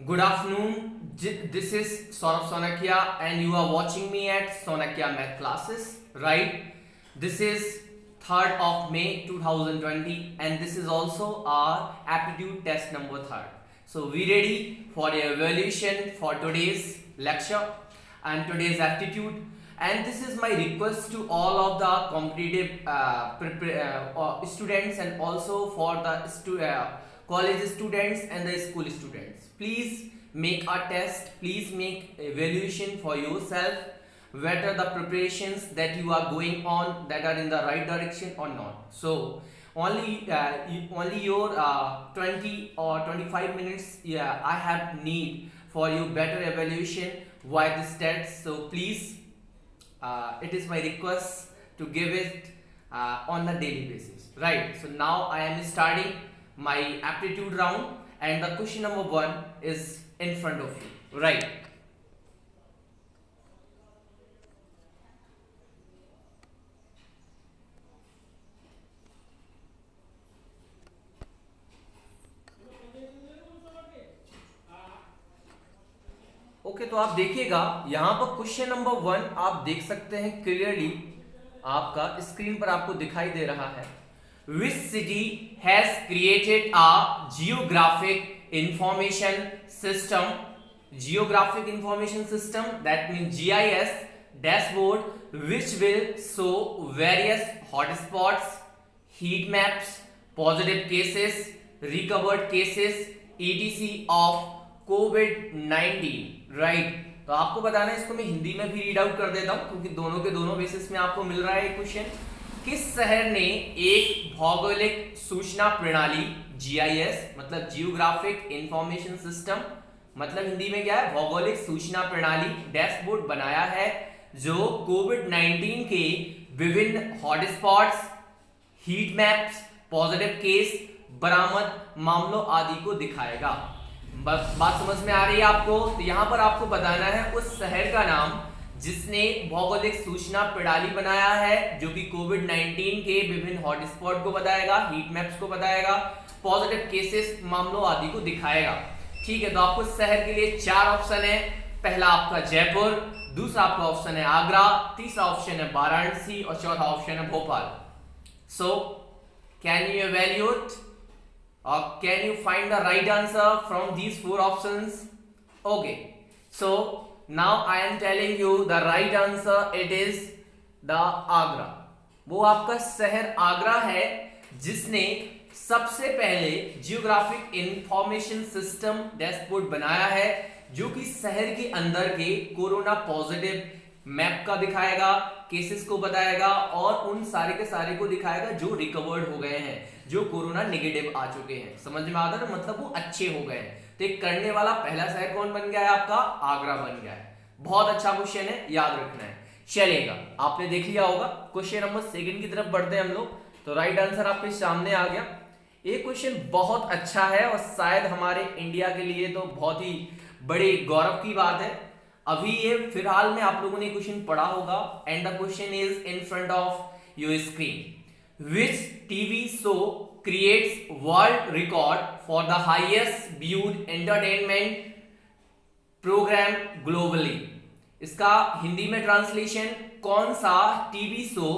Good afternoon. This is Saurabh Sonakia, and you are watching me at Sonakia Math Classes. Right? This is 3rd of May 2020, and this is also our aptitude test number 3rd. So we ready for the evaluation for today's lecture and today's aptitude. And this is my request to all of the competitive students, and also for the college students and the school students. Please make a test, please make evaluation for yourself whether the preparations that you are going on that are in the right direction or not. So only your 20 or 25 minutes I have need for you better evaluation why this test. So please, it is my request to give it on a daily basis, right? So now I am starting my aptitude round, and the question number 1 is in front of you, right? Okay, तो आप देखिएगा यहां पर question number 1 आप देख सकते हैं clearly, आपका स्क्रीन पर आपको दिखाई दे रहा है। Which city has created a geographic information system? Geographic information system, that means GIS dashboard, which will show various hotspots, heat maps, positive cases, recovered cases, etc. of COVID-19, right? तो आपको बताना है, इसको मैं हिंदी में भी रीड आउट कर देता हूं क्योंकि दोनों के दोनों बेसिस में आपको मिल रहा है क्वेश्चन। किस शहर ने एक भौगोलिक सूचना प्रणाली जीआईएस मतलब जियोग्राफिक इंफॉर्मेशन सिस्टम, मतलब हिंदी में क्या है, भौगोलिक सूचना प्रणाली डैशबोर्ड बनाया है जो कोविड-19 के विभिन्न hotspots, heat maps, positive case, बरामद मामलों आदि को दिखाएगा। बात समझ में आ रही है आपको? तो यहां पर आपको बताना है उस शहर का नाम जिसने भौगोलिक सूचना प्रणाली बनाया है जो कि कोविड-19 के विभिन्न हॉटस्पॉट को बताएगा, हीट मैप्स को बताएगा, पॉजिटिव केसेस मामलों आदि को दिखाएगा। ठीक है, तो आपको शहर के लिए 4 ऑप्शन है। पहला आपका जयपुर, दूसरा आपका ऑप्शन है आगरा, तीसरा ऑप्शन है वाराणसी और चौथा ऑप्शन है Bhopal. So can you evaluate or can you find the right answer from these 4 options? Okay, so now I am telling you the right answer, it is the Agra। वो आपका शहर आगरा है जिसने सबसे पहले जियोग्राफिक इंफॉर्मेशन सिस्टम डैशबोर्ड बनाया है जो कि शहर के अंदर के कोरोना पॉजिटिव मैप का दिखाएगा, केसेस को बताएगा और उन सारे के सारे को दिखाएगा जो रिकवर्ड हो गए हैं, जो कोरोना नेगेटिव आ चुके हैं। समझ में आता है, मतलब वो अच्छे हो गए हैं। तो एक करने वाला पहला शहर कौन बन गया है आपका? आगरा बन गया है। बहुत अच्छा क्वेश्चन है, याद रखना है। चलेगा, आपने देख लिया होगा। क्वेश्चन नंबर 2 की तरफ बढ़ते हैं हम लोग। तो राइट आंसर आपके सामने आ गया। ये क्वेश्चन बहुत अच्छा है और शायद हमारे इंडिया के लिए तो बहुत ही बड़े गौरव की बात है। अभी ये फिलहाल में आप लोगों ने क्वेश्चन पढ़ा होगा, and the question is in front of your screen. Which TV show creates world record for the highest viewed entertainment program globally? इसका हिंदी में ट्रांसलेशन, कौन सा टीवी शो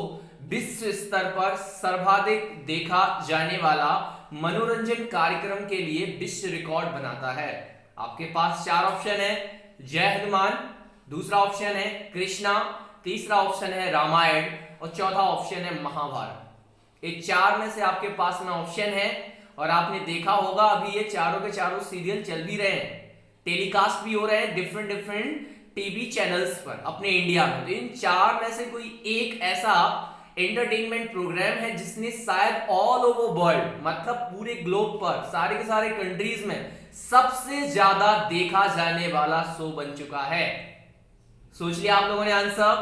विश्व स्तर पर सर्वाधिक देखा जाने वाला मनोरंजन कार्यक्रम के लिए विश्व रिकॉर्ड बनाता है? आपके पास 4 ऑप्शन है, जय हनुमान, दूसरा ऑप्शन है कृष्णा, तीसरा ऑप्शन है रामायण और चौथा ऑप्शन है महाभारत। ये 4 में से आपके पास में ऑप्शन है, और आपने देखा होगा अभी ये चारों के चारों सीरियल चल भी रहे हैं, टेलीकास्ट भी हो रहे हैं डिफरेंट टीवी चैनल्स पर अपने इंडिया में। तो इन 4 में से कोई एक ऐसा एंटरटेनमेंट प्रोग्राम है जिसने शायद ऑल ओवर वर्ल्ड, मतलब पूरे ग्लोब पर सारे के सारे कंट्रीज में सबसे ज्यादा देखा जाने वाला शो बन चुका है। सोच लिया आप लोगों ने आंसर?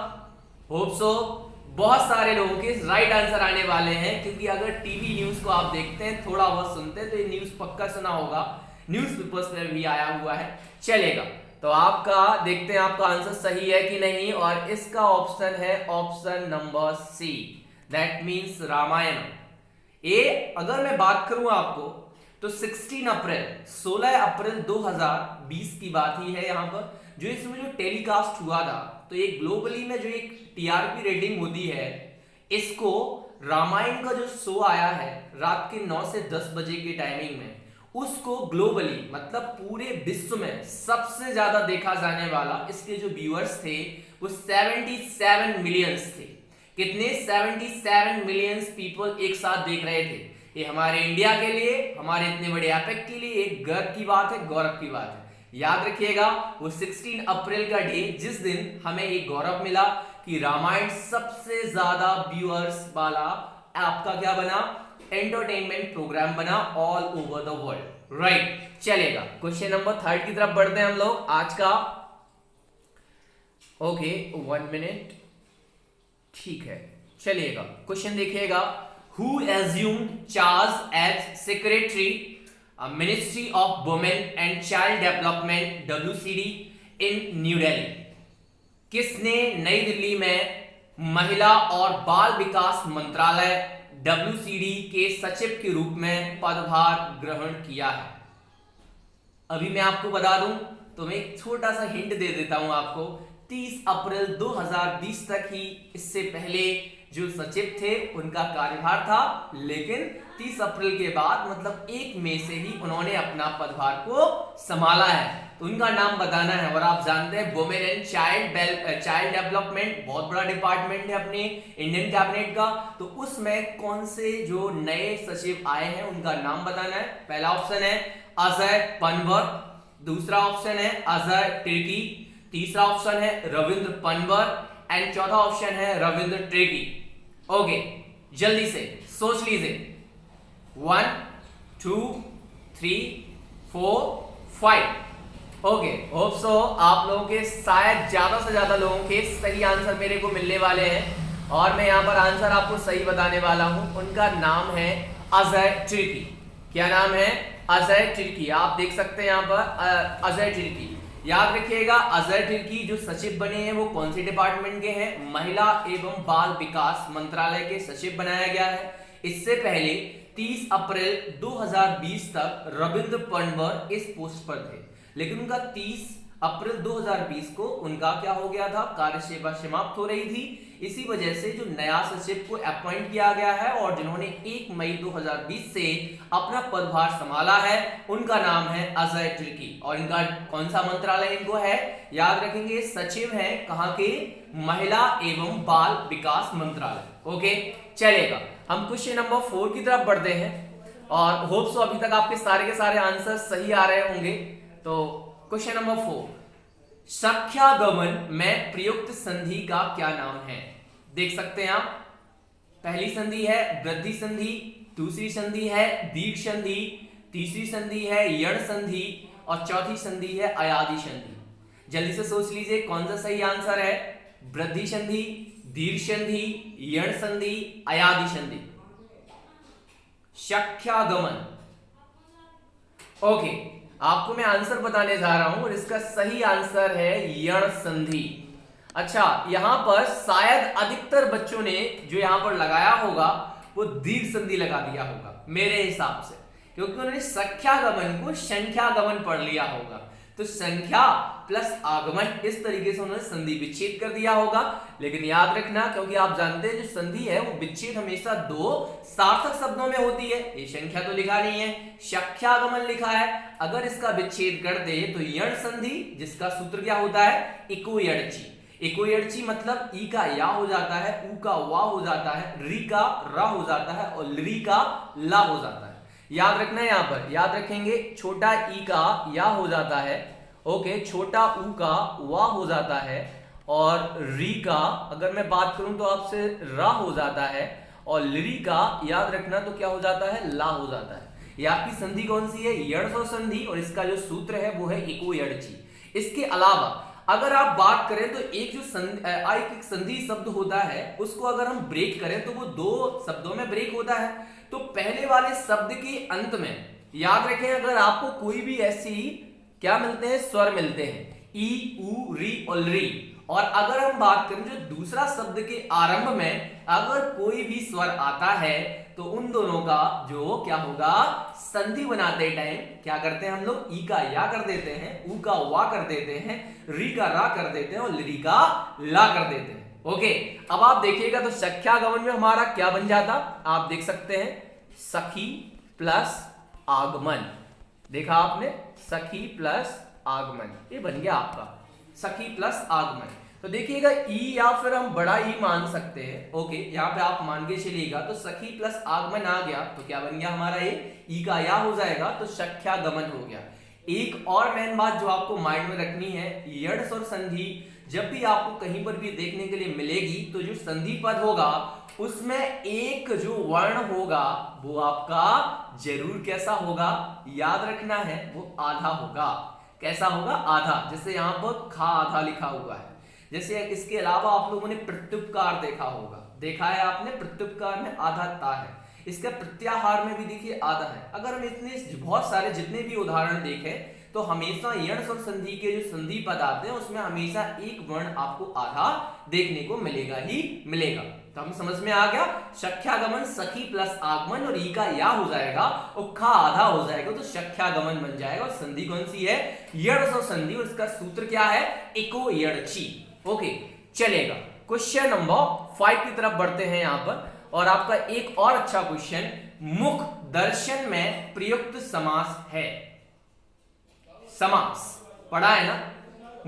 होप सो बहुत सारे लोगों के राइट आंसर आने वाले हैं, क्योंकि अगर टीवी न्यूज को आप देखते हैं, थोड़ा बहुत सुनते हैं, तो ये न्यूज पक्का सुना होगा, न्यूज पेपर्स में भी आया हुआ है। चलेगा, तो आपका देखते हैं आपका आंसर सही है कि नहीं, और इसका ऑप्शन है option number C, that means Ramayana. ये अगर मैं बात करूं आपको तो 16 अप्रैल 2020 की बात ही है यहाँ पर, जो इसमें जो टेलीकास्ट हुआ था, तो ये ग्लोबली में जो एक टीआरपी रेटिंग होती है, इसको रामायण का जो शो आया है रात के 9 से 10 बजे के टाइमिंग में, उसको ग्लोबली मतलब पूरे विश्व में सबसे ज्यादा देखा जाने वाला, इसके जो व्यूअर्स थे वो 77 मिलियंस थे। कितने? 77 मिलियंस पीपल एक साथ देख रहे थे। ये हमारे इंडिया के लिए, हमारे इतने बड़े एपेक के लिए एक गर्व की बात है, गौरव की बात है। याद रखिएगा वो 16 अप्रैल का डे, जिस दिन हमें एक गौरव मिला कि रामायण सबसे ज्यादा व्यूअर्स वाला आपका क्या बना, एंटरटेनमेंट प्रोग्राम बना all over the world. Right, चलेगा क्वेश्चन नंबर 3 की तरफ बढ़ते हैं हम लोग आज का। ओके 1 मिनट, ठीक है, चलिएगा क्वेश्चन देखिएगा। Who assumed charge as secretary Ministry of Women and Child Development WCD in New Delhi? किसने नई दिल्ली में महिला और बाल विकास मंत्रालय WCD के सचिव के रूप में पदभार ग्रहण किया है? अभी मैं आपको बता दूं तो मैं एक छोटा सा हिंट दे देता हूं आपको। 30 अप्रैल 2020 तक ही इससे पहले जो सचिव थे उनका कार्यभार था, लेकिन 30 अप्रैल के बाद मतलब 1 मई से ही उन्होंने अपना पदभार को संभाला है। तो उनका नाम बताना है, और आप जानते हैं वुमेन एंड चाइल्ड डेवलपमेंट बहुत बड़ा डिपार्टमेंट है अपने इंडियन कैबिनेट का, तो उसमें कौन से जो नए सचिव आए हैं उनका नाम बताना है। पहला ऑप्शन है अजय पनवर, दूसरा ऑप्शन है अजय तिर्की, तीसरा ऑप्शन है रविंद्र पनवर एंड चौथा ऑप्शन है रविंद्र त्रिकी। ओके, जल्दी से सोच लीजिए। 1 2 3 4 5। ओके, होप सो आप लोगों के शायद ज्यादा से ज्यादा लोगों के सही आंसर मेरे को मिलने वाले हैं, और मैं यहाँ पर आंसर आपको सही बताने वाला हूं। उनका नाम है अजय तिर्की। क्या नाम है? अजय तिर्की। आप देख सकते हैं यहाँ पर अजय तिर्की। याद रखिएगा अजय तिर्की जो सचिव बने हैं वो कौन से डिपार्टमेंट के हैं? महिला एवं बाल विकास मंत्रालय के सचिव बनाया गया है। इससे पहले 30 अप्रैल 2020 तक रविंद्र पनवर इस पोस्ट पर थे, लेकिन उनका 30 अप्रैल 2020 को उनका क्या हो गया था, कार्य सेवा समाप्त हो रही थी। इसी वजह से जो नया सचिव को अपॉइंट किया गया है और जिन्होंने 1 मई 2020 से अपना पदभार संभाला है, उनका नाम है अजय तिर्की। और इनका कौन सा मंत्रालय इनको है? याद रखेंगे सचिव हैं कहां के? महिला एवं बाल विकास मंत्रालय। ओके, चलेगा हम क्वेश्चन नंबर 4 की तरफ बढ़ते हैं, और होप सो अभी तक आपके सारे के सारे आंसर सही आ रहे होंगे। तो क्वेश्चन नंबर 4, सख्यागमन में प्रयुक्त संधि का क्या नाम है? देख सकते हैं आप, पहली संधि है वृद्धि संधि, दूसरी संधि है दीर्घ संधि, तीसरी संधि है यण संधि, और चौथी संधि है अयादि संधि। जल्दी से सोच लीजिए कौन सा सही आंसर है? वृद्धि संधि, दीर्घ संधि, यण संधि, अयादि संधि। सख्यागमन। ओके, आपको मैं आंसर बताने जा रहा हूं और इसका सही आंसर है यण संधि। अच्छा, यहां पर शायद अधिकतर बच्चों ने जो यहां पर लगाया होगा वो दीर्घ संधि लगा दिया होगा मेरे हिसाब से, क्योंकि उन्होंने संख्यागमन को संख्यागमन पढ़ लिया होगा। तो संख्या प्लस आगमन, इस तरीके से उन्होंने संधि विच्छेद कर दिया होगा। लेकिन याद रखना, क्योंकि आप जानते हैं जो संधि है वो विच्छेद हमेशा 2 सार्थक शब्दों में होती है। ये संख्या तो लिखा नहीं है, संख्यागमन लिखा है। अगर इसका विच्छेद कर दे तो यण संधि, जिसका सूत्र क्या होता है? इको यणची। इको यणची मतलब ई का या हो जाता है, उ का वा हो जाता है, री का रा हो जाता है, और ली का ला हो जाता है। याद रखना है, यहां पर याद रखेंगे छोटा ई का या हो जाता है, ओके, छोटा ऊ का वा हो जाता है, और री का अगर मैं बात करूं तो आपसे रा हो जाता है, और ली का याद रखना तो क्या हो जाता है? ला हो जाता है। ये आपकी संधि कौन सी है? यण संधि, और इसका जो सूत्र है वो है इको यणची। इसके अलावा अगर आप बात करें तो एक जो संधि शब्द होता है उसको अगर हम ब्रेक करें तो वो 2 शब्दों में ब्रेक होता है। तो पहले वाले शब्द के अंत में याद रखें, अगर आपको कोई भी ऐसी क्या मिलते हैं? स्वर मिलते हैं, ई, उ, री और री। और अगर हम बात करें जो दूसरा शब्द के आरंभ में अगर कोई भी स्वर आता है तो उन दोनों का जो क्या होगा, संधि बनाते टाइम क्या करते हैं हम लोग, ई का या कर देते हैं, ऊ का वा कर देते हैं, री का रा कर देते हैं और ली का ला कर देते हैं। ओके, अब आप देखिएगा तो सख्यागमन में हमारा क्या बन जाता, आप देख सकते हैं सखी प्लस आगमन। देखा आपने, सखी प्लस आगमन, ये बन गया आपका सखी प्लस आगमन। तो देखिएगा ई या फिर हम बड़ा ई मान सकते हैं। ओके, यहाँ पे आप मान के चलिएगा तो सखी प्लस आगमन आ गया तो क्या बन गया हमारा, ये ई का या हो जाएगा तो सख्यागमन हो गया। एक और मेन बात जो आपको माइंड में रखनी है, यड्स और संधि जब भी आपको कहीं पर भी देखने के लिए मिलेगी तो जो संधि पद होगा उसमें एक जो वर्ण होगा वो आपका जरूर कैसा होगा, याद रखना है, वो आधा होगा। कैसा होगा, आधा। जैसे यहाँ पर खा आधा लिखा हुआ है। जैसे इसके अलावा आप लोगों ने प्रत्युपकार देखा होगा, देखा है आपने, प्रत्युपकार में आधा ता है, इसका प्रत्याहार में भी देखिए आधा है। अगर हम इतने बहुत सारे जितने भी उदाहरण देखें तो हमेशा यण्स और संधि के जो संधि पद आते हैं उसमें हमेशा एक वर्ण आपको आधा देखने को मिलेगा ही मिलेगा। तो हम समझ में आ गया, सख्यागमन सखी प्लस आगमन और ई का या हो जाएगा और खा आधा हो जाएगा तो सख्यागमन बन जाएगा। और संधि कौन सी है, यण्स और संधि, और इसका सूत्र क्या है, इको यणची। ओके, चलेगा। क्वेश्चन नंबर 5 की तरफ बढ़ते हैं यहां पर, और आपका एक और अच्छा क्वेश्चन, मुख दर्शन में प्रयुक्त समास है। समास पढ़ा है ना,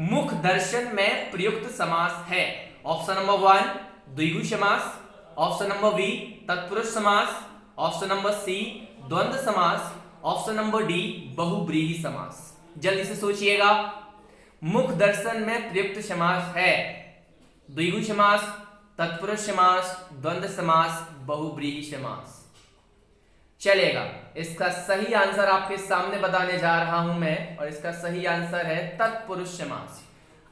मुख दर्शन में प्रयुक्त समास है। ऑप्शन नंबर 1 द्विगु समास, ऑप्शन नंबर बी तत्पुरुष समास, ऑप्शन नंबर सी द्वंद्व समास, ऑप्शन नंबर डी बहुब्रीहि समास। जल्दी से सोचिएगा, मुख दर्शन में प्रयुक्त समास है द्विगु समास, तत्पुरुष समास, द्वंद्व समास, बहुब्रीहि समास। चलेगा, इसका सही आंसर आपके सामने बताने जा रहा हूं मैं, और इसका सही आंसर है तत्पुरुष समास।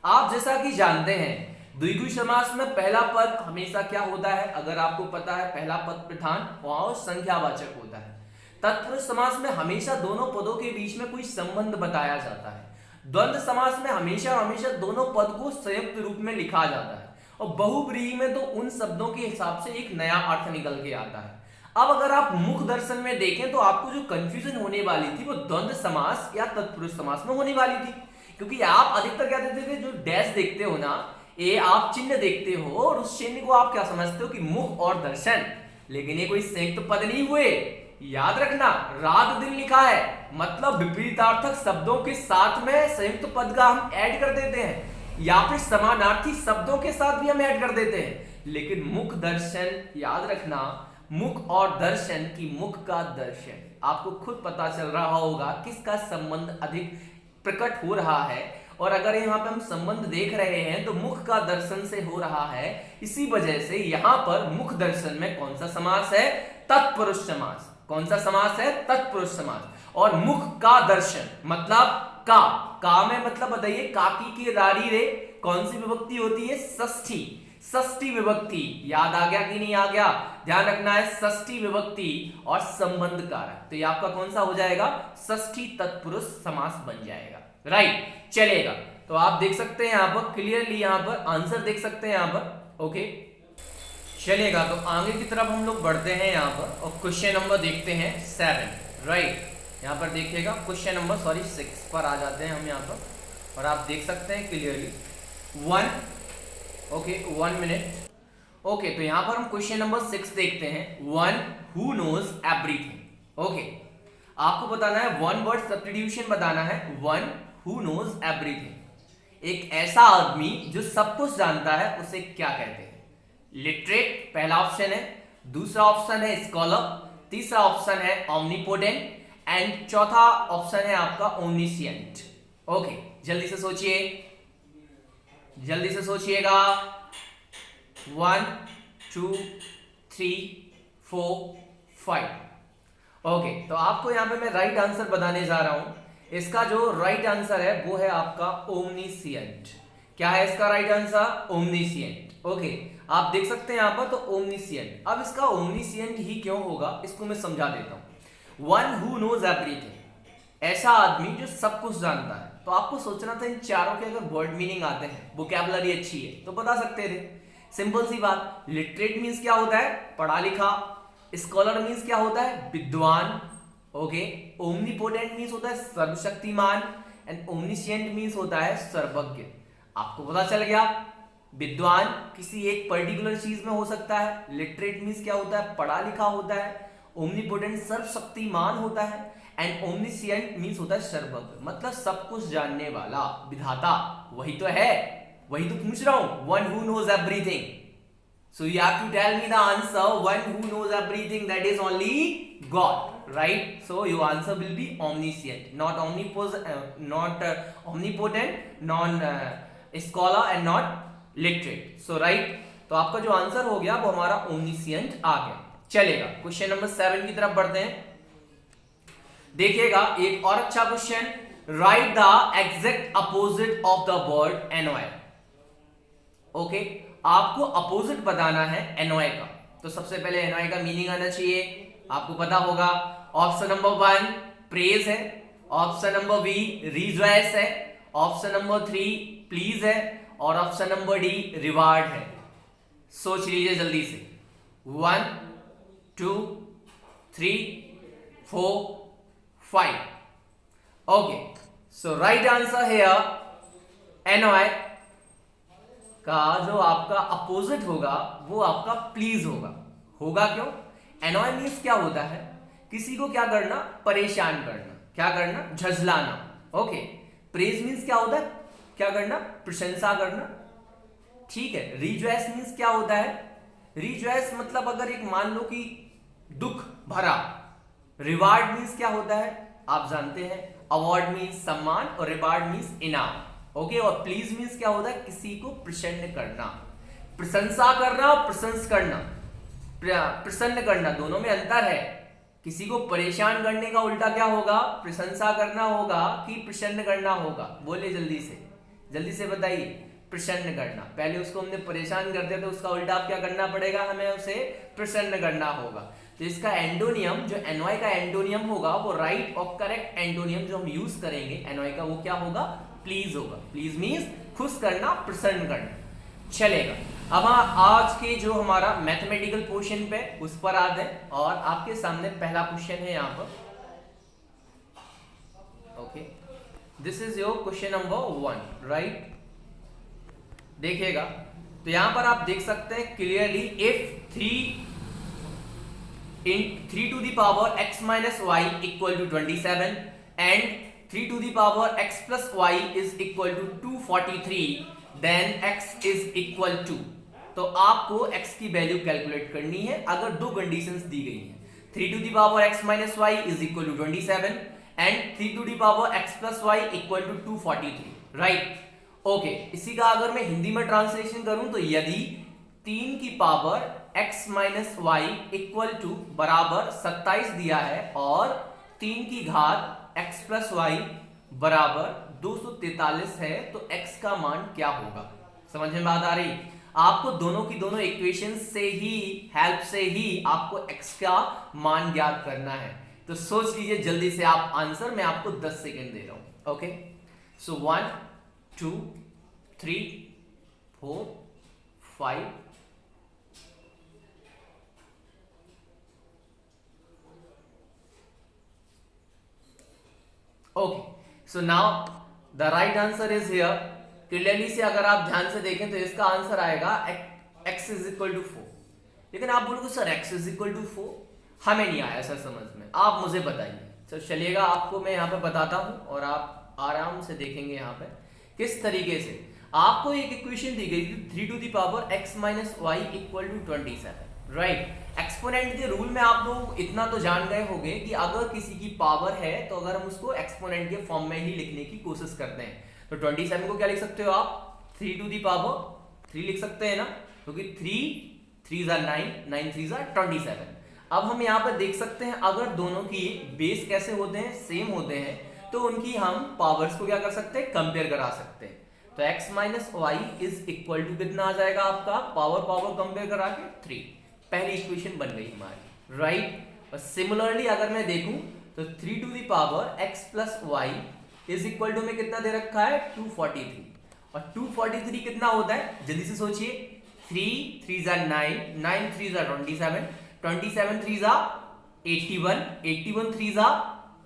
आप जैसा कि जानते हैं द्विगु समास में पहला पद हमेशा क्या होता है, अगर आपको पता है पहला पद प्रधान और संख्यावाचक होता है। तत्पुरुष समास में हमेशा दोनों पदों के बीच में कोई संबंध बताया जाता है। द्वंद्व समास में हमेशा हमेशा दोनों पद को संयुक्त रूप में लिखा जाता है, और बहुब्रीहि में तो उन शब्दों के हिसाब से एक नया अर्थ निकल के आता है। अब अगर आप मुख दर्शन में देखें तो आपको जो कंफ्यूजन होने वाली थी वो द्वंद्व समास या तत्पुरुष समास में होने वाली थी, क्योंकि आप अधिकतर क्या देखते थे, जो डैश देखते हो ना, ये आप चिन्ह देखते हो और उस चिन्ह को आप क्या समझते हो कि मुख और दर्शन, लेकिन ये कोई संयुक्त पद नहीं हुए। याद रखना, रात दिन लिखा है, मतलब विपरीतार्थक शब्दों के साथ में संयुक्त पद का हम ऐड कर देते हैं, या फिर समानार्थी शब्दों के साथ भी हम ऐड कर देते हैं। लेकिन मुख दर्शन, याद रखना, मुख और दर्शन की मुख का दर्शन, आपको खुद पता चल रहा होगा किसका संबंध अधिक प्रकट हो रहा है। और अगर यहाँ पे हम संबंध देख रहे हैं तो मुख का दर्शन से हो रहा है, इसी वजह से यहाँ पर मुख दर्शन में कौन सा समास है, तत्पुरुष समास। कौन सा समास है, तत्पुरुष समास। और मुख का दर्शन मतलब का में मतलब बताइए, काकी की रारी रे कौन सी विभक्ति होती है, षष्ठी, षष्ठी विभक्ति। याद आ गया कि नहीं आ गया, ध्यान रखना है, षष्ठी विभक्ति और संबंध कारक, तो ये आपका कौन सा हो जाएगा, षष्ठी तत्पुरुष समास बन जाएगा। राइट, चलेगा। तो आप देख सकते हैं यहाँ पर क्लियरली, यहाँ पर आंसर देख सकते हैं यहाँ पर। ओके, चलेगा। तो आगे की तरफ हम लोग बढ़ते हैं यहाँ पर, और क्वेश्चन नंबर देखते हैं 7। राइट, यहाँ पर देखिएगा क्वेश्चन नंबर 6 पर आ जाते हैं हम यहाँ पर, और आप देख सकते हैं क्लियरली 1 मिनट। ओके, तो यहाँ पर हम क्वेश्चन नंबर 6 देखते हैं, 1 हु नोज एवरीथिंग। ओके, आपको बताना है, वन वर्ड सब्स्टिट्यूशन बताना है, 1 हु नोज एवरीथिंग। एक ऐसा आदमी जो सब कुछ जानता है उसे क्या कहते हैं, लिटरेट पहला ऑप्शन है, दूसरा ऑप्शन है स्कॉलर, तीसरा ऑप्शन है ओमनीपोटेंट, एंड चौथा ऑप्शन है आपका ओमनिशिएंट। ओके, जल्दी से सोचिए, जल्दी से सोचिएगा, 1 2 3 4 5। ओके, तो आपको यहां पे मैं राइट आंसर बताने जा रहा हूं। इसका जो राइट आंसर है वो है आपका ओमनिशिएंट। क्या है इसका राइट आंसर, ओमनिशिएंट। ओके, आप देख सकते हैं यहां पर, तो ओमनिशिएंट। अब इसका ओमनिशिएंट ही क्यों होगा इसको मैं समझा देता हूं। 1 हु नोज एवरीथिंग, ऐसा आदमी जो सब कुछ जानता है। तो आपको सोचना था इन चारों के अगर वर्ड मीनिंग आते हैं, वोकैबुलरी अच्छी है तो बता सकते थे। सिंपल सी बात, लिटरेट मींस क्या होता है, पढ़ा लिखा, स्कॉलर मीन्स क्या होता है, विद्वान, ओके। ओमनीपोटेंट मीन्स होता है सर्वशक्तिमान, एंड ओमनिशिएंट मीन्स होता है सर्वज्ञ। आपको पता चल गया, विद्वान किसी एक पर्टिकुलर चीज में हो सकता है, लिटरेट मीन्स क्या होता है, पढ़ा लिखा होता है, ओमनीपोटेंट सर्वशक्तिमान होता है, एंड ओमनिशिएंट मीन्स होता है सर्वज्ञ, मतलब सब कुछ जानने वाला, विधाता। वही तो है, वही तो पूछ रहा हूं, one who knows everything. So you have to tell me the answer, one who knows everything, that is only God, right? So your answer will be omniscient, not omnipotent, non scholar and not literate. So right, तो आपका जो answer हो गया वो हमारा omniscient आ गया। चलेगा, question number 7 की तरफ बढ़ते हैं। देखिएगा एक और अच्छा question, right the exact opposite of the word annoy. Okay, आपको अपोजिट बताना है एनॉय का, तो सबसे पहले एनॉय का मीनिंग आना चाहिए, आपको पता होगा। ऑप्शन नंबर 1 प्रेज है, ऑप्शन नंबर बी रिजॉयस है, ऑप्शन नंबर 3 प्लीज है, और ऑप्शन नंबर डी रिवार्ड है। सोच लीजिए जल्दी से, 1 2 3 4 5। Okay, so right answer here annoy का जो आपका अपोजिट होगा वो आपका प्लीज होगा। होगा क्यों? एनॉय मीन्स क्या होता है, किसी को क्या करना, परेशान करना, क्या करना, झंझलाना। ओके, प्रेज मीन्स क्या होता है, क्या करना, प्रशंसा करना, ठीक है। रिजॉयस मीन्स क्या होता है, रिजॉयस मतलब अगर एक मान लो कि दुख भरा। रिवार्ड मीन्स क्या होता है, आप जानते हैं, अवार्ड मीन्स सम्मान, और रिवार्ड मीन्स इनाम, ओके। और प्लीज मीन्स क्या होता है, किसी को प्रसन्न करना, प्रशंसा करना और प्रशंस करना, प्रसन्न करना, दोनों में अंतर है। किसी को परेशान करने का उल्टा क्या होगा, प्रशंसा करना होगा कि प्रसन्न करना होगा? बोले जल्दी से बताइए। प्रसन्न करना, पहले उसको हमने परेशान कर दिया तो उसका उल्टा आप क्या करना पड़ेगा, हमें उसे प्रसन्न करना होगा। तो इसका एंटोनियम, जो एनॉय का एंटोनियम होगा, वो राइट और करेक्ट एंटोनियम जो हम यूज करेंगे एनॉय का, वो क्या होगा, प्लीज होगा। प्लीज मीन्स खुश करना, प्रसन्न करना। चलेगा, अब आज के जो हमारा मैथमेटिकल पोर्शन पे उस पर आते हैं, और आपके सामने पहला क्वेश्चन है यहाँ पर। Okay, this is your question number 1, right. देखिएगा, तो यहां पर आप देख सकते हैं clearly, if 3 to the power x minus y equal to 27 and 3 to the power x plus y is equal to 243, then x is equal to, तो आपको x की वैल्यू कैलकुलेट करनी है अगर दो कंडीशंस दी गई हैं। 3 to the power x minus y is equal to 27 and 3 to the power x plus y equal to 243, right. Okay, इसी का अगर मैं हिंदी में ट्रांसलेशन करूं तो यदि 3 की power x minus y equal to बराबर 27 दिया है और 3 की घात x प्लस वाई बराबर 243 है, तो x का मान क्या होगा? समझ में बात आ रही? आपको दोनों की दोनों इक्वेशन से ही, हेल्प से ही आपको x का मान ज्ञात करना है। तो सोच लीजिए जल्दी से आप आंसर, मैं आपको 10 सेकेंड दे रहा हूं। Okay, so 1 2 3 4 5 okay, so now the right answer is here. Clearly से अगर आप ध्यान से देखें तो इसका आंसर आएगा x इज इक्वल टू 4। लेकिन आप बोलोगे sir x is equal to 4, हमें नहीं आया सर समझ में, आप मुझे बताइए। सर चलिएगा, आपको मैं यहाँ पे बताता हूँ और आप आराम से देखेंगे यहाँ पे किस तरीके से। आपको एक इक्वेशन दी गई थी 3 to the power x minus y equal to 27, right. Exponent के रूल में आप लोग इतना तो जान गए होंगे कि अगर किसी की पावर है तो अगर हम उसको एक्सपोनेंट के फॉर्म में ही लिखने की कोशिश करते हैं, तो 27 को क्या लिख सकते हो आप, 3 टू दी पावर 3 लिख सकते हैं ना, क्योंकि 3 3 9, 9 3 27। अब हम यहाँ पर देख सकते हैं अगर दोनों की बेस कैसे होते हैं, सेम होते हैं, तो उनकी हम पावर्स को क्या कर सकते हैं, कंपेयर करा सकते हैं। तो x minus y is equal to कितना आ जाएगा आपका, पावर कंपेयर करा के 3। पहली इक्वेशन बन गई हमारी, राइट। और सिमिलरली अगर मैं देखूं तो 3 to the power x plus y is equal to में कितना दे रखा है, 243। और 243 कितना होता है, जल्दी से सोचिए, 3 3 9, 9 3 27, 27 3 जा 81, 81 3 जा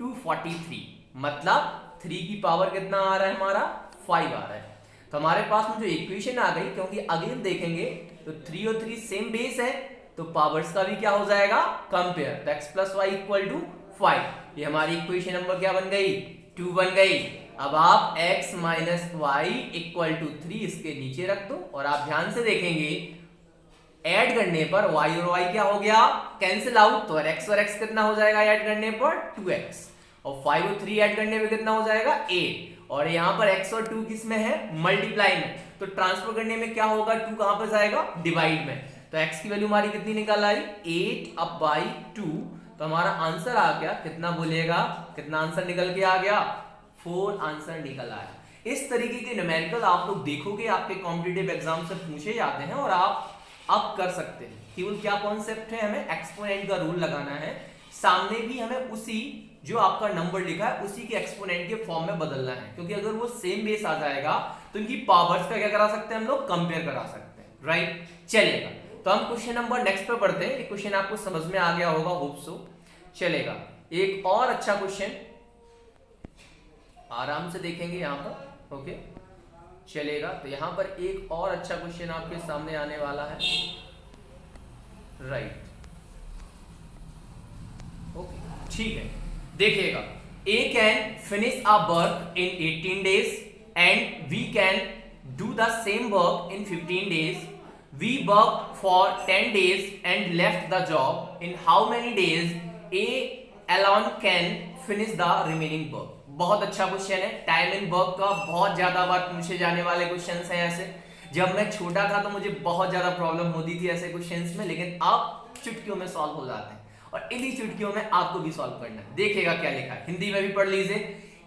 243, मतलब 3 की पावर कितना आ रहा है हमारा 5 आ रहा है। तो हमारे पास में जो इक्वेशन आ गई, क्योंकि अगेन देखेंगे तो 3 और 3 सेम बेस है, तो पावर्स का भी क्या हो जाएगा कंपेयर, तो x plus y equal to 5, ये हमारी इक्वेशन नंबर क्या बन गई 2 बन गई। अब आप x minus y equal to 3 इसके नीचे रख दो, और आप ध्यान से देखेंगे ऐड करने पर y और y क्या हो गया कैंसिल आउट, तो x और x कितना हो जाएगा ऐड करने पर 2x, और 5 और 3 ऐड करने पे कितना हो जाएगा 8, और यहाँ पर x और 2 किस में है मल्टीप्लाई में, तो ट्रांसफर करने में क्या होगा 2 कहां पर जाएगा डिवाइड में, तो x की वैल्यू हमारी कितनी निकल आई 8 अब बाई 2, तो हमारा आंसर आ गया कितना बोलिएगा, कितना आंसर निकल के आ गया 4 आंसर निकल आया। इस तरीके के न्यूमेरिकल आप लोग देखोगे आपके कॉम्पिटिटिव एग्जाम से पूछे जाते हैं और आप अब कर सकते हैं। केवल क्या कॉन्सेप्ट है, हमें एक्सपोनेंट का रूल लगाना है, सामने भी हमें उसी जो आपका नंबर लिखा है उसी के एक्सपोनेंट के फॉर्म में बदलना है, क्योंकि अगर वो सेम बेस आ जाएगा तो इनकी पावर्स का क्या करा सकते हैं हम लोग कंपेयर करा सकते हैं, राइट। चलेगा, तो हम क्वेश्चन नंबर नेक्स्ट पे पढ़ते हैं। ये क्वेश्चन आपको समझ में आ गया होगा, होप सो। चलेगा, एक और अच्छा क्वेश्चन आराम से देखेंगे यहाँ पर, ओके चलेगा। तो यहाँ पर एक और अच्छा क्वेश्चन आपके सामने आने वाला है, राइट ओके ठीक है। देखिएगा, A can finish a work in 18 days and V can do the same work in 15 days. We worked for 10 days and left the job. In how many days A alone can finish the remaining work? बहुत अच्छा question है, time and work का बहुत ज्यादा बार पूछे जाने वाले questions हैं ऐसे। जब मैं छोटा था तो मुझे बहुत ज्यादा प्रॉब्लम होती थी ऐसे क्वेश्चंस में, लेकिन अब चुटकियों में सॉल्व हो जाते हैं, और इन्हीं चुटकियों में आपको भी सॉल्व करना है। देखिएगा क्या लिखा है, हिंदी में भी पढ़ लीजिए।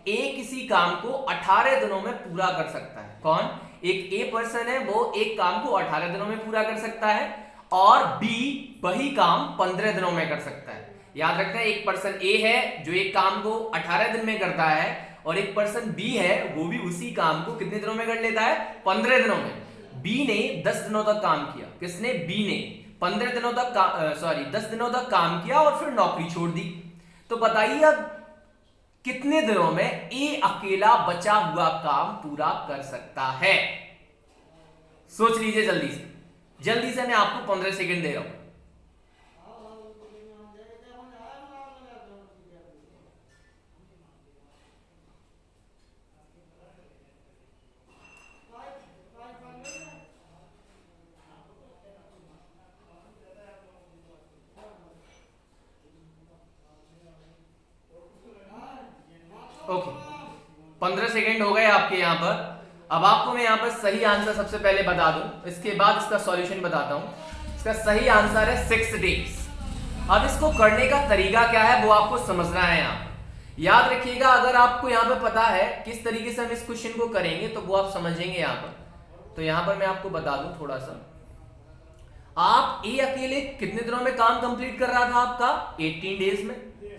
ए किसी काम को 18 दिनों में पूरा कर सकता है। कौन? एक ए पर्सन है, वो एक काम को 18 दिनों में पूरा कर सकता है, और बी वही काम 15 दिनों में कर सकता है। याद रखना, एक पर्सन ए है जो एक काम को 18 दिन में करता है, और एक पर्सन बी है वो भी उसी काम को कितने दिनों में कर लेता है 15 दिनों में। बी ने 10 दिनों तक काम किया, किसने? बी ने 15 दिनों तक 10 दिनों तक काम किया और फिर नौकरी छोड़ दी। तो बताइए अब कितने दिनों में ए अकेला बचा हुआ काम पूरा कर सकता है? सोच लीजिए जल्दी से, जल्दी से, मैं आपको 15 सेकंड दे रहा हूं। ओके 15 सेकेंड हो गए आपके यहाँ पर। अब आपको मैं यहाँ पर सही आंसर सबसे पहले बता दूं, इसके बाद इसका सॉल्यूशन बताता हूं। इसका सही आंसर है 6 डेज। अब इसको करने का तरीका क्या है वो आपको समझना है। यहाँ याद रखिएगा, अगर आपको यहाँ पे पता है किस तरीके से हम इस क्वेश्चन को करेंगे तो वो आप समझेंगे यहाँ पर। तो यहाँ पर मैं आपको बता दूं थोड़ा सा, आप ए अकेले कितने दिनों में काम कंप्लीट कर रहा था आपका 18 डेज में,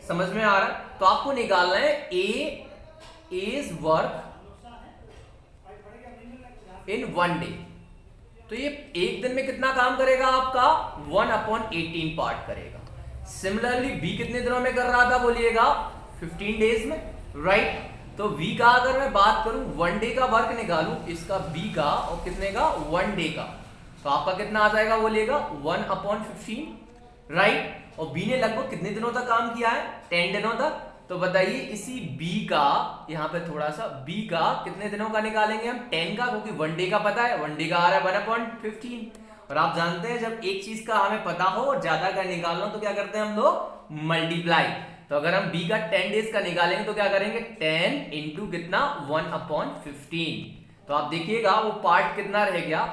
समझ में आ रहा है? तो आपको निकालना है ए इज वर्क इन 1 डे। तो ये एक दिन में कितना काम करेगा आपका 1/18 पार्ट करेगा। सिमिलरली बी कितने दिनों में कर रहा था बोलिएगा 15 डेज में, राइट। तो बी का अगर मैं बात करूं 1 डे का वर्क निकालूं इसका बी का, और कितने का 1 डे का, तो आपका कितना आ जाएगा बोलिएगा 1/15, राइट। और बी ने लगभग कितने दिनों तक काम किया है 10 दिनों तक। तो बताइए इसी बी का, यहां पे थोड़ा सा बी का कितने दिनों का निकालेंगे हम 10 का, क्योंकि 1 डे का पता है, 1 डे का आ रहा है 1/15। और आप जानते हैं जब एक चीज का हमें पता हो और ज्यादा का निकालना हो तो क्या करते हैं हम लोग मल्टीप्लाई। तो अगर हम बी का 10 डेज का निकालेंगे तो क्या करेंगे 10 इंटू कितना 1/15। तो आप देखिएगा वो पार्ट कितना रह गया,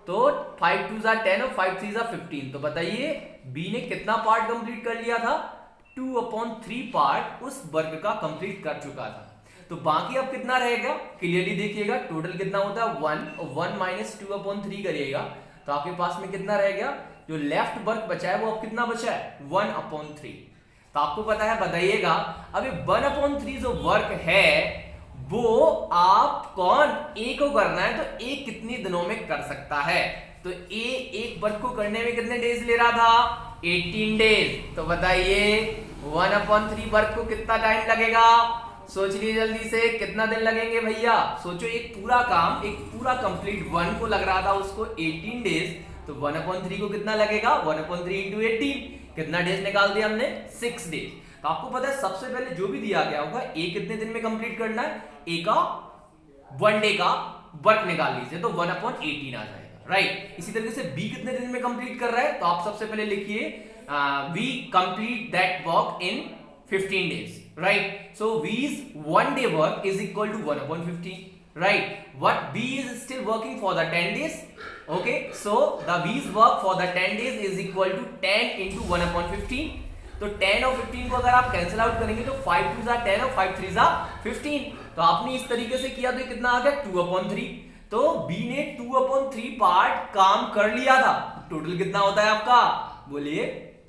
तो 5 2 10 और 5 3 15। तो बताइए बी ने कितना पार्ट कंप्लीट कर लिया था 2/3 पार्ट उस वर्ग का कंप्लीट कर चुका था। तो बाकी अब कितना रहेगा क्लियरली देखिएगा, टोटल कितना होता है 1 और 1 माइनस 2/3 करिएगा तो आपके पास में कितना रह गया, जो लेफ्ट वर्ग बचा है वो अब कितना बचा है 1/3। तो आपको पता है, बताइएगा अभी 1/3 जो वर्क है वो आप कौन ए को करना है, तो ए कितने दिनों में कर सकता है। तो ए एक वर्क को करने में कितने डेज ले रहा था 18 डेज। तो बताइए 1/3 वर्क को कितना टाइम लगेगा? सोच लीजिए जल्दी से, कितना दिन लगेंगे भैया? सोचो, एक पूरा काम, एक पूरा कंप्लीट 1 को लग रहा था उसको 18 डेज, तो 1/3 को कितना लगेगा? 1/3 इंटू 18, कितना डेज निकाल दिया हमने? 6 डेज। तो आपको पता है सबसे पहले जो भी दिया गया होगा ए कितने दिन में कंप्लीट करना है, ए का 1 डे का वर्क निकाल लीजिए, तो 1/18 आ जाएगा, राइट। इसी तरीके से बी कितने दिन में कंप्लीट कर रहा है, तो आप सबसे पहले लिखिए we complete that work in 15 days, right? So V's 1 day work is equal to 1/15, right? What B is still working for the 10 days, okay? So the V's work for the 10 days is equal to 10 into 1/15. तो 10 और 15 को अगर आप cancel out करेंगे तो 5 2 are 10 और 5 3 are 15। तो आपने इस तरीके से किया तो ये कितना आ गया? 2/3। तो B ने 2/3 पार्ट काम कर लिया था। टोटल कितना होता है आपका? बोलिए,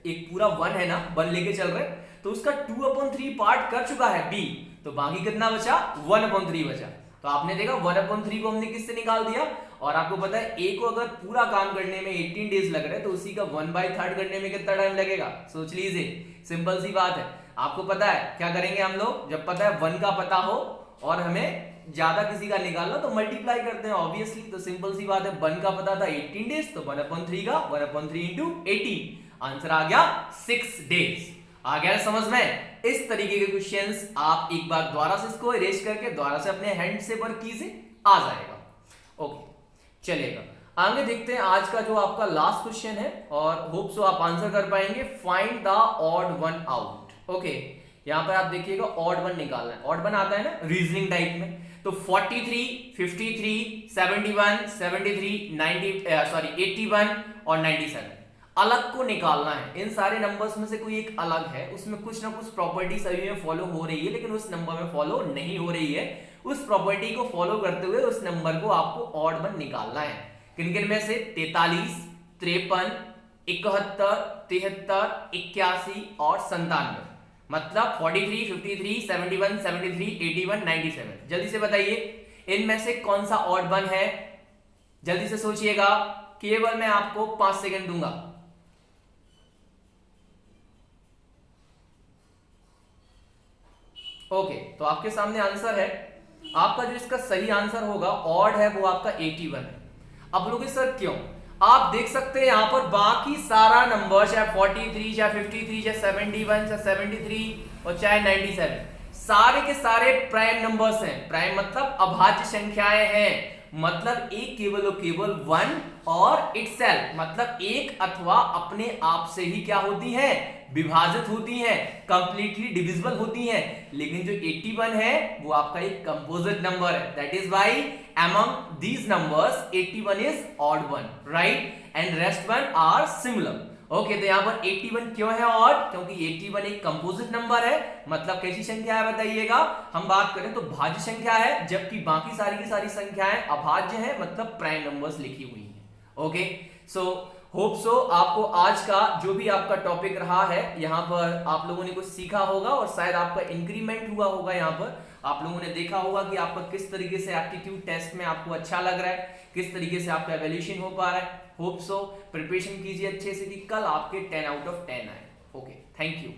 एक पूरा 1 है ना, 1 लेके चल रहे, तो उसका 2/3 पार्ट कर चुका है बी, तो बाकी कितना बचा? 1/3 बचा। तो आपने देखा 1/3 को हमने किससे निकाल दिया, और आपको पता है ए को अगर पूरा काम करने में 18 डेज लग रहे हैं तो उसी का 1/3 करने में कितना टाइम लगेगा? सोच लीजिए, सिंपल सी बात है। आपको पता है क्या करेंगे हम लोग? जब पता है 1 का पता हो और हमें ज्यादा किसी का निकालना, तो मल्टीप्लाई करते हैं ऑब्वियसली। तो सिंपल सी बात है, 1 का पता था 18 डेज, तो 1/3 का 1/3 इंटू 18, आंसर आ गया 6 डेज। आ गया समझ में? इस तरीके के क्वेश्चंस आप एक बार दोबारा से इसको इरेज करके दोबारा से अपने हैंड से वर्क कीजिए, आ जाएगा। ओके, चलेगा आगे देखते हैं आज का जो आपका लास्ट क्वेश्चन है, और होप सो आप आंसर कर पाएंगे। Find the odd one out. Okay, यहां पर आप देखिएगा ऑड वन निकालना है। ऑड वन आता है ना रीजनिंग टाइप में, तो 43, 53, 71, 73, 81 और 97 अलग को निकालना है। इन सारे नंबर्स में से कोई एक अलग है, उसमें कुछ ना कुछ प्रॉपर्टी सभी में फॉलो हो रही है, लेकिन उस नंबर में फॉलो नहीं हो रही है। उस प्रॉपर्टी को फॉलो करते हुए उस नंबर को आपको ऑड वन निकालना है। किन किन में से? 43, 53, 71, 73, 81 और 97। मतलब 43, 53, 71, 73, 81, 97। जल्दी से बताइए इनमें से कौन सा ऑड वन है? जल्दी से सोचिएगा, केवल मैं आपको 5 सेकंड दूंगा। ओके, तो आपके सामने आंसर है। आपका जो इसका सही आंसर होगा ऑड है, वो आपका 81 है। अब लोग सर क्यों? आप देख सकते हैं यहां पर बाकी सारा नंबर, चाहे 43, चाहे 53, चाहे 71, चाहे 73 और चाहे 97, सारे के सारे प्राइम नंबर्स हैं। प्राइम मतलब अभाज्य संख्याएं हैं, मतलब एक केवल और केवल 1 और इटसेल्फ, मतलब एक अथवा अपने आप से ही क्या होती है? विभाजित होती हैं, कंप्लीटली डिविजिबल होती हैं। लेकिन जो 81 है वो आपका एक कंपोजिट नंबर है, that is why among these numbers 81 is odd one, right, and rest one are similar. Okay, तो यहां पर 81 क्यों है ऑड? क्योंकि 81 एक कंपोजिट नंबर है, मतलब कैसी संख्या है बताइएगा? हम बात करें तो भाज्य संख्या है, जबकि बाकी सारी की सारी संख्याएं अभाज्य हैं, मतलब प्राइम नंबर्स लिखी हुई हैं। ओके, सो होप सो आपको आज का जो भी आपका टॉपिक रहा है, यहाँ पर आप लोगों ने कुछ सीखा होगा और शायद आपका इंक्रीमेंट हुआ होगा। यहाँ पर आप लोगों ने देखा होगा कि आपका किस तरीके से एप्टीट्यूड टेस्ट में आपको अच्छा लग रहा है, किस तरीके से आपका एवैल्यूएशन हो पा रहा है। होप सो प्रिपरेशन कीजिए अच्छे से कि कल आपके 10 आउट ऑफ 10 आए। Okay, thank you.